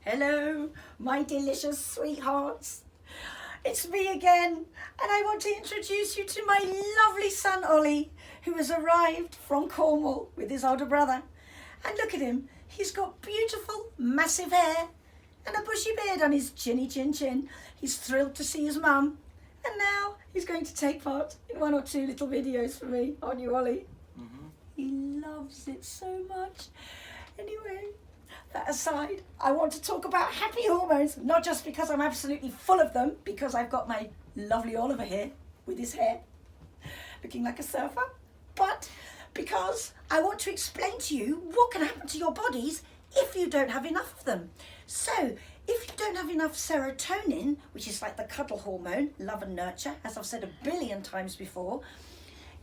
Hello, my delicious sweethearts. It's me again, and I want to introduce you to my lovely son Ollie, who has arrived from Cornwall with his older brother. And look at him, he's got beautiful, massive hair and a bushy beard on his chinny chin chin. He's thrilled to see his mum, and now he's going to take part in one or two little videos for me, aren't you, Ollie? He loves it so much. Anyway, that aside, I want to talk about happy hormones, not just because I'm absolutely full of them, because I've got my lovely Oliver here with his hair looking like a surfer, but because I want to explain to you what can happen to your bodies if you don't have enough of them. So, if you don't have enough serotonin, which is like the cuddle hormone, love and nurture, as I've said a billion times before,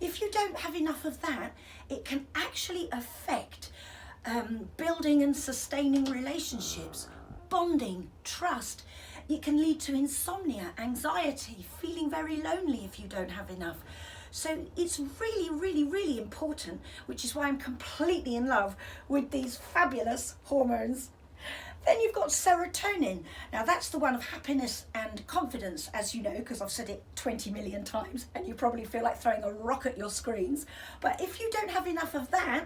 if you don't have enough of that, it can actually affect building and sustaining relationships, bonding, trust. It can lead to insomnia, anxiety, feeling very lonely if you don't have enough. So it's really, really, really important, which is why I'm completely in love with these fabulous hormones. Then you've got serotonin. Now that's the one of happiness and confidence, as you know, because I've said it 20 million times and you probably feel like throwing a rock at your screens. But if you don't have enough of that,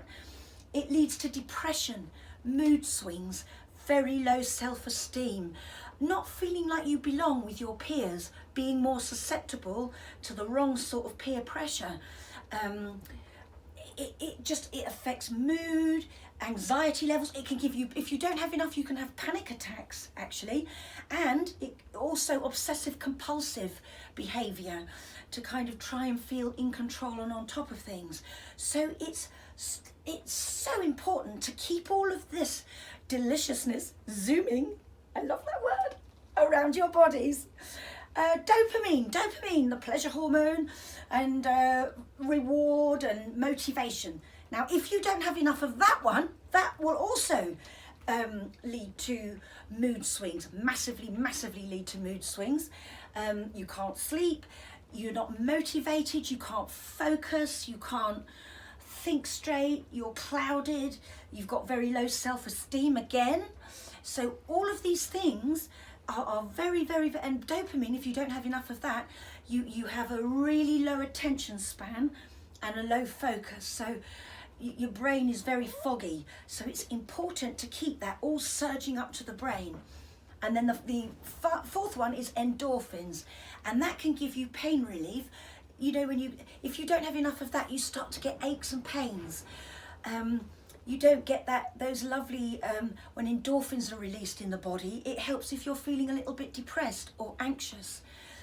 it leads to depression, mood swings, very low self-esteem, not feeling like you belong with your peers, being more susceptible to the wrong sort of peer pressure. It affects mood, anxiety levels. It can give you, if you don't have enough, you can have panic attacks actually, and it also obsessive compulsive behavior to kind of try and feel in control and on top of things. So it's so important to keep all of this deliciousness zooming, I love that word, around your bodies. Dopamine, the pleasure hormone, and reward and motivation. Now, if you don't have enough of that one, that will also lead to mood swings, massively lead to mood swings. You can't sleep, you're not motivated, you can't focus, you can't think straight, you're clouded, you've got very low self-esteem again. So all of these things are very, and dopamine, if you don't have enough of that, you have a really low attention span and a low focus. So your brain is very foggy. So it's important to keep that all surging up to the brain. And then the fourth one is endorphins, and that can give you pain relief. You know, if you don't have enough of that, you start to get aches and pains. You don't get those lovely, when endorphins are released in the body, it helps if you're feeling a little bit depressed or anxious.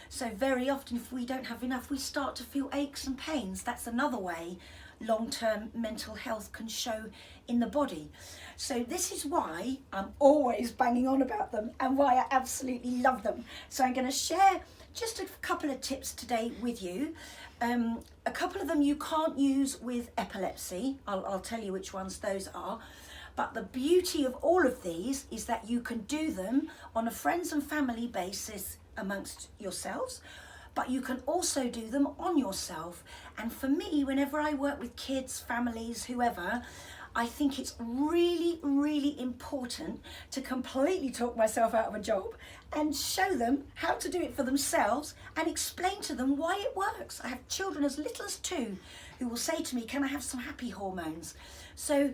So very often if we don't have enough, we start to feel aches and pains. That's another way long-term mental health can show in the body. So this is why I'm always banging on about them and why I absolutely love them. So I'm going to share just a couple of tips today with you. A couple of them you can't use with epilepsy. I'll tell you which ones those are. But the beauty of all of these is that you can do them on a friends and family basis amongst yourselves, but you can also do them on yourself. And for me, whenever I work with kids, families, whoever, I think it's really important to completely talk myself out of a job and show them how to do it for themselves and explain to them why it works. I have children as little as 2 who will say to me, can I have some happy hormones? So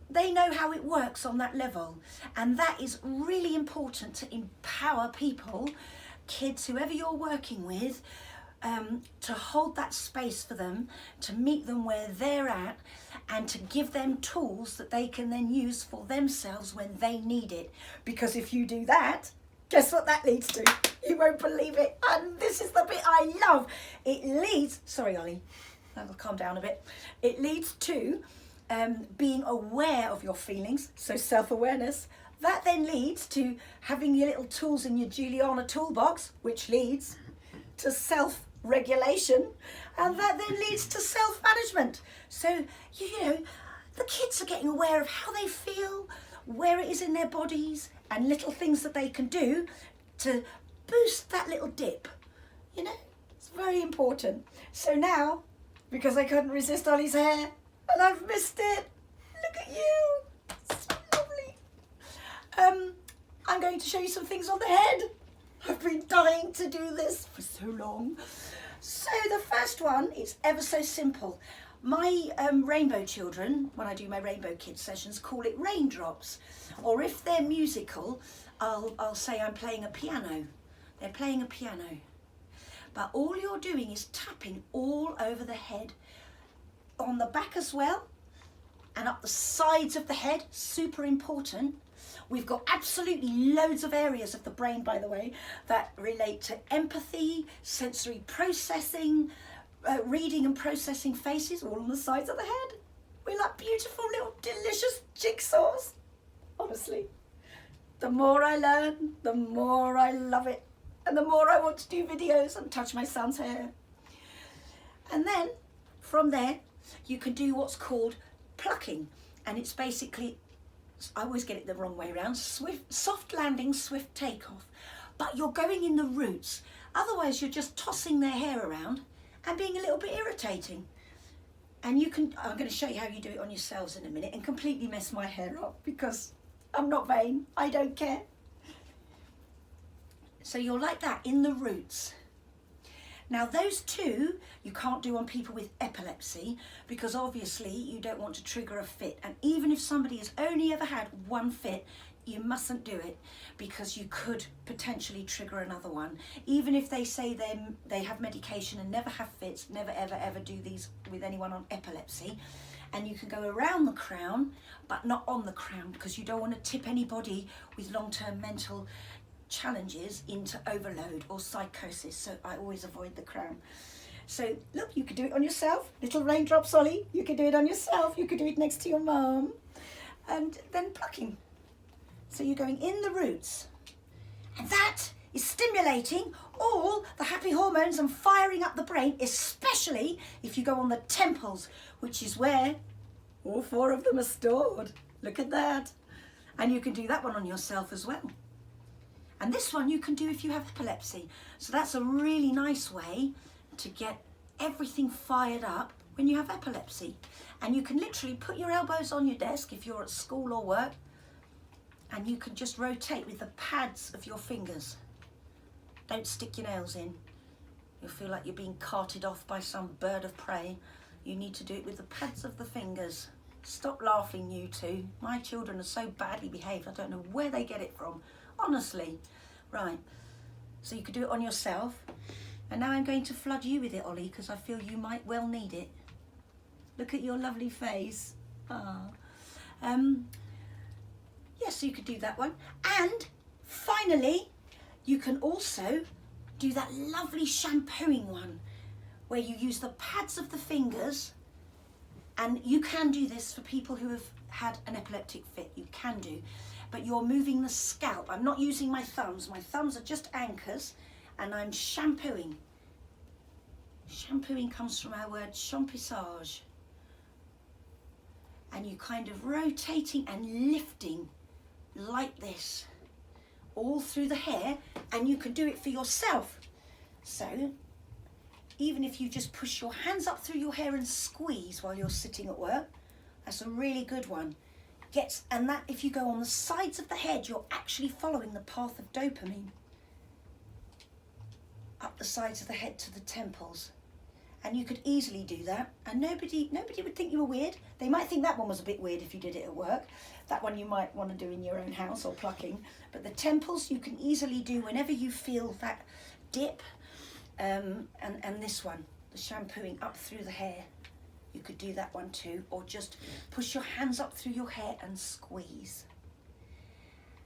they know how it works on that level. And that is really important to empower people, kids, whoever you're working with, to hold that space for them, to meet them where they're at, and to give them tools that they can then use for themselves when they need it. Because if you do that, guess what that leads to? You won't believe it. And this is the bit I love. It leads, sorry Ollie, I'll calm down a bit. It leads to being aware of your feelings, so self-awareness. That then leads to having your little tools in your Juliana toolbox, which leads to self-regulation, and that then leads to self-management. So, you know, the kids are getting aware of how they feel, where it is in their bodies, and little things that they can do to boost that little dip. You know, it's very important. So now, because I couldn't resist Ollie's hair, and I've missed it, look at you, it's so lovely. I'm going to show you some things on the head. I've been dying to do this for so long. So the first one is ever so simple. My rainbow children, when I do my Rainbow Kids sessions, call it raindrops. Or if they're musical, I'll say I'm playing a piano. They're playing a piano. But all you're doing is tapping all over the head, on the back as well, and up the sides of the head, super important. We've got absolutely loads of areas of the brain, by the way, that relate to empathy, sensory processing, reading and processing faces, all on the sides of the head. We're like beautiful little delicious jigsaws. Honestly, the more I learn, the more I love it. And the more I want to do videos and touch my son's hair. And then from there, you can do what's called plucking. And it's basically, I always get it the wrong way around, soft landing, swift takeoff. But you're going in the roots. Otherwise, you're just tossing their hair around and being a little bit irritating. And you can, I'm going to show you how you do it on yourselves in a minute and completely mess my hair up because I'm not vain. I don't care. So you're like that in the roots. Now those two you can't do on people with epilepsy because obviously you don't want to trigger a fit. And even if somebody has only ever had one fit, you mustn't do it because you could potentially trigger another one. Even if they say they have medication and never have fits, never ever do these with anyone on epilepsy. And you can go around the crown, but not on the crown because you don't want to tip anybody with long-term mental challenges into overload or psychosis, so I always avoid the crown. So look, you could do it on yourself, little raindrops, Ollie. You could do it on yourself, you could do it next to your mum. And then plucking. So you're going in the roots. And that is stimulating all the happy hormones and firing up the brain, especially if you go on the temples, which is where all four of them are stored. Look at that. And you can do that one on yourself as well. And this one you can do if you have epilepsy. So that's a really nice way to get everything fired up when you have epilepsy. And you can literally put your elbows on your desk if you're at school or work, and you can just rotate with the pads of your fingers. Don't stick your nails in. You'll feel like you're being carted off by some bird of prey. You need to do it with the pads of the fingers. Stop laughing, you two. My children are so badly behaved, I don't know where they get it from. Honestly. Right, so you could do it on yourself. And now I'm going to flood you with it, Ollie, because I feel you might well need it. Look at your lovely face. Ah. Yes, so you could do that one. And finally, you can also do that lovely shampooing one where you use the pads of the fingers. And you can do this for people who have had an epileptic fit. You can do. But you're moving the scalp. I'm not using my thumbs. My thumbs are just anchors, and I'm shampooing. Shampooing comes from our word champissage. And you kind of rotating and lifting like this all through the hair, and you can do it for yourself. So even if you just push your hands up through your hair and squeeze while you're sitting at work, that's a really good one. And that if you go on the sides of the head, you're actually following the path of dopamine up the sides of the head to the temples. And you could easily do that, and nobody would think you were weird. They might think that one was a bit weird if you did it at work. That one you might want to do in your own house or plucking. But the temples you can easily do whenever you feel that dip. And this one, the shampooing up through the hair. You could do that one too, or just push your hands up through your hair and squeeze.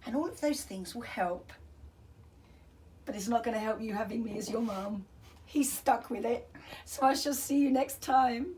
And all of those things will help. But it's not going to help you having me as your mum. He's stuck with it. So I shall see you next time.